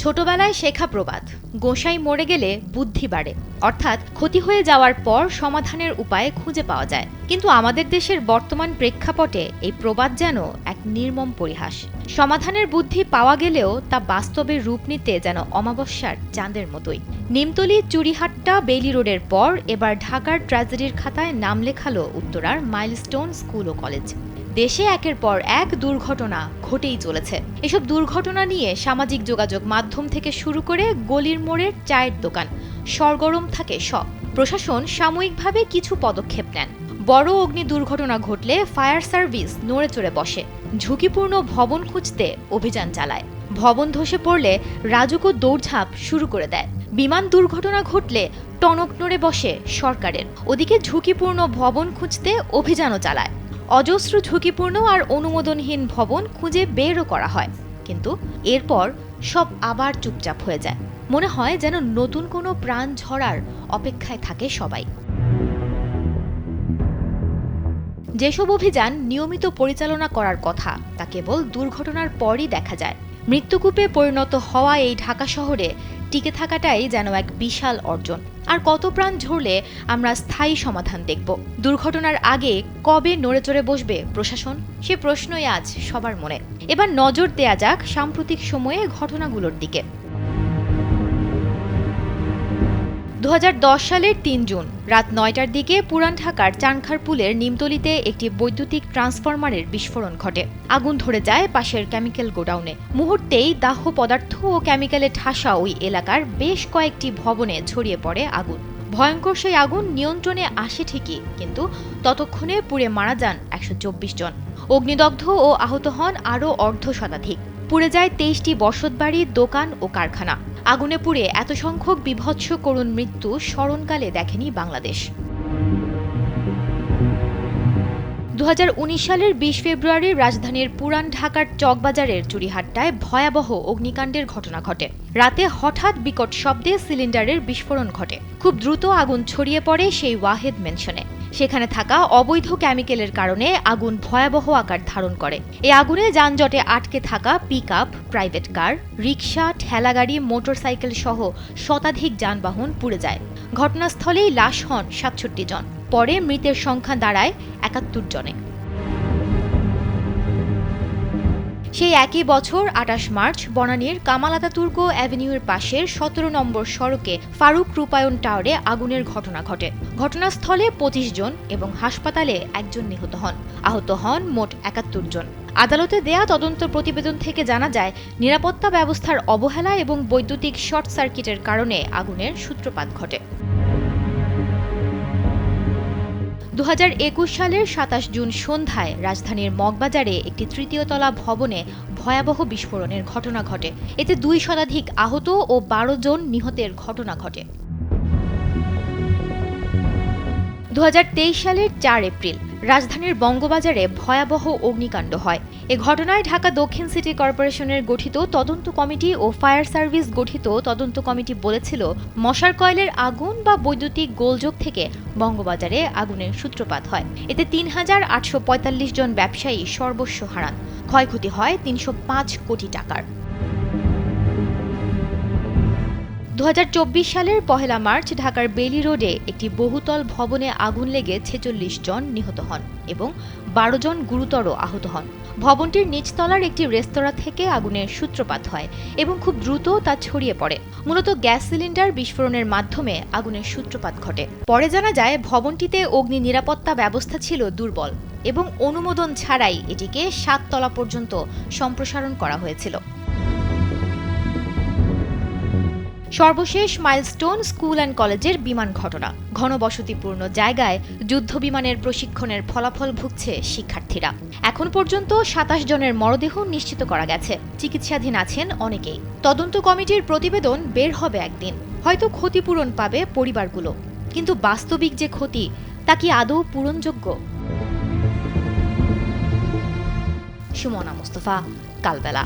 ছোটবেলায় শেখা প্রবাদ, গোসাই মরে গেলে বুদ্ধি বাড়ে, অর্থাৎ ক্ষতি হয়ে যাওয়ার পর সমাধানের উপায় খুঁজে পাওয়া যায়। কিন্তু আমাদের দেশের বর্তমান প্রেক্ষাপটে এই প্রবাদ যেন এক নির্মম পরিহাস। সমাধানের বুদ্ধি পাওয়া গেলেও তা বাস্তবে রূপ নিতে যেন অমাবস্যার চাঁদের মতোই। নিমতলী চুরিহাট্টা বেইলি রোডের পর এবার ঢাকার ট্র্যাজেডির খাতায় নাম লেখালো উত্তরার মাইলস্টোন স্কুল ও কলেজ। দেশে একের পর এক দুর্ঘটনা ঘটেই চলেছে। এসব দুর্ঘটনা নিয়ে সামাজিক যোগাযোগ মাধ্যম থেকে শুরু করে গলির মোড়ের চায়ের দোকান সরগরম থাকে সব। প্রশাসন সাময়িকভাবে কিছু পদক্ষেপ নেন। বড় অগ্নি দুর্ঘটনা ঘটলে ফায়ার সার্ভিস নড়ে চড়ে বসে, ঝুঁকিপূর্ণ ভবন খুঁজতে অভিযান চালায়। ভবন ধসে পড়লে রাজুকো দৌড়ঝাঁপ শুরু করে দেয়। বিমান দুর্ঘটনা ঘটলে টনক নড়ে বসে সরকারের, ওদিকে ঝুঁকিপূর্ণ ভবন খুঁজতে অভিযানও চালায়। অজস্র ঝুঁকিপূর্ণ আর অনুমোদনহীন ভবন খুঁজে বেরও করা হয়, কিন্তু এরপর সব আবার চুপচাপ হয়ে যায়। মনে হয় যেন নতুন কোনো প্রাণ ঝরার অপেক্ষায় থাকে সবাই। যেসব অভিযান নিয়মিত পরিচালনা করার কথা তা কেবল দুর্ঘটনার পরই দেখা যায়। মৃত্যুকূপে পরিণত হওয়া এই ঢাকা শহরে টিকে থাকাটাই যেন এক বিশাল অর্জন। আর কত প্রাণ ঝরলে আমরা স্থায়ী সমাধান দেখব? দুর্ঘটনার আগে কবে নড়েচড়ে বসবে প্রশাসন? সে প্রশ্নই আজ সবার মনে। এবার নজর দেয়া যাক সাম্প্রতিক সময়ে ঘটনাগুলোর দিকে। 2010 সালের 3 জুন রাত 9টার দিকে পুরান ঢাকার চানখারপুলের নিমতলীতে একটি বৈদ্যুতিক ট্রান্সফরমারের বিস্ফোরণ ঘটে। আগুন ধরে যায় পাশের কেমিক্যাল গোডাউনে। মুহূর্তেই দাহ্য পদার্থ ও কেমিক্যালে ঠাসা ওই এলাকার বেশ কয়েকটি ভবনে ছড়িয়ে পড়ে আগুন। ভয়ঙ্কর সেই আগুন নিয়ন্ত্রণে আসে ঠিকই, কিন্তু ততক্ষণে পুড়ে মারা যান 124 জন। অগ্নিদগ্ধ ও আহত হন আরও অর্ধশতাধিক। পুড়ে যায় 23টি বসতবাড়ি, দোকান ও কারখানা। আগুনে পুড়ে এত সংখ্যক বিভৎস করুণ মৃত্যু স্মরণকালে দেখেনি বাংলাদেশ। 2019 সালের 20 ফেব্রুয়ারি রাজধানীর পুরান ঢাকার চকবাজারের চুরিহাট্টায় ভয়াবহ অগ্নিকাণ্ডের ঘটনা ঘটে। রাতে হঠাৎ বিকট শব্দে সিলিন্ডারের বিস্ফোরণ ঘটে। খুব দ্রুত আগুন ছড়িয়ে পড়ে সেই ওয়াহেদ মেনশনে। সেখানে থাকা অবৈধ কেমিক্যালের কারণে আগুন ভয়াবহ আকার ধারণ করে। এই আগুনে যানজটে আটকে থাকা পিকআপ, প্রাইভেট কার, রিকশা, ঠেলাগাড়ি, মোটরসাইকেল সহ শতাধিক যানবাহন পুড়ে যায়। ঘটনাস্থলেই লাশ হন 67 জন। পরে মৃতের সংখ্যা দাঁড়ায় 71 জনে। সেই একই বছর 28 মার্চ বনানীর কামাল আতাতুর্ক অ্যাভিনিউর পাশের 17 নম্বর সড়কে ফারুক রূপায়ণ টাওয়ারে আগুনের ঘটনা ঘটে। ঘটনাস্থলে 25 জন এবং হাসপাতালে 1 জন নিহত হন। আহত হন মোট 71 জন। আদালতে দেয়া তদন্ত প্রতিবেদন থেকে জানা যায়, নিরাপত্তা ব্যবস্থার অবহেলা এবং বৈদ্যুতিক শর্ট সার্কিটের কারণে আগুনের সূত্রপাত ঘটে। 2021 সালের 27 জুন সন্ধ্যায় রাজধানীর মগবাজারে একটি তৃতীয় তলা ভবনে ভয়াবহ বিস্ফোরণের ঘটনা ঘটে। এতে 2 শতাধিক আহত ও 12 জন নিহতের ঘটনা ঘটে। 2023 সালের 4 এপ্রিল রাজধানীর বঙ্গবাজারে ভয়াবহ অগ্নিকাণ্ড হয়। এ ঘটনায় ঢাকা দক্ষিণ সিটি কর্পোরেশনের গঠিত তদন্ত কমিটি ও ফায়ার সার্ভিস গঠিত তদন্ত কমিটি বলেছিল, মশার কয়েলের আগুন বা বৈদ্যুতিক গোলযোগ থেকে বঙ্গবাজারে আগুনের সূত্রপাত হয়। এতে 3,845 জন ব্যবসায়ী সর্বস্ব হারান। ক্ষয়ক্ষতি হয় 305 কোটি টাকার। 2024 সালের 1 মার্চ ঢাকার বেইলি রোডে একটি বহুতল ভবনে আগুন লেগে 46 জন নিহত হন এবং 12 জন গুরুতর আহত হন। ভবনটির নিচতলার একটি রেস্তোরাঁ থেকে আগুনের সূত্রপাত হয় এবং খুব দ্রুত তা ছড়িয়ে পড়ে। মূলত গ্যাস সিলিন্ডার বিস্ফোরণের মাধ্যমে আগুনের সূত্রপাত ঘটে। পরে জানা যায়, ভবনটিতে অগ্নি নিরাপত্তা ব্যবস্থা ছিল দুর্বল এবং অনুমোদন ছাড়াই এটিকে 7 তলা পর্যন্ত সম্প্রসারণ করা হয়েছিল। সর্বশেষ মাইলস্টোন স্কুল অ্যান্ড কলেজের বিমান ঘটনা। ঘনবসতিপূর্ণ জায়গায় যুদ্ধ বিমানের প্রশিক্ষণের ফলাফল ভুগছে শিক্ষার্থীরা। এখন পর্যন্ত 27 জনের মরদেহ নিশ্চিত করা গেছে। চিকিৎসাধীন আছেন অনেকেই। তদন্ত কমিটির প্রতিবেদন বের হবে একদিন। হয়তো ক্ষতিপূরণ পাবে পরিবারগুলো, কিন্তু বাস্তবিক যে ক্ষতি তা কি আদৌ পূরণযোগ্য? সুমনা মুস্তফা, কালবেলা।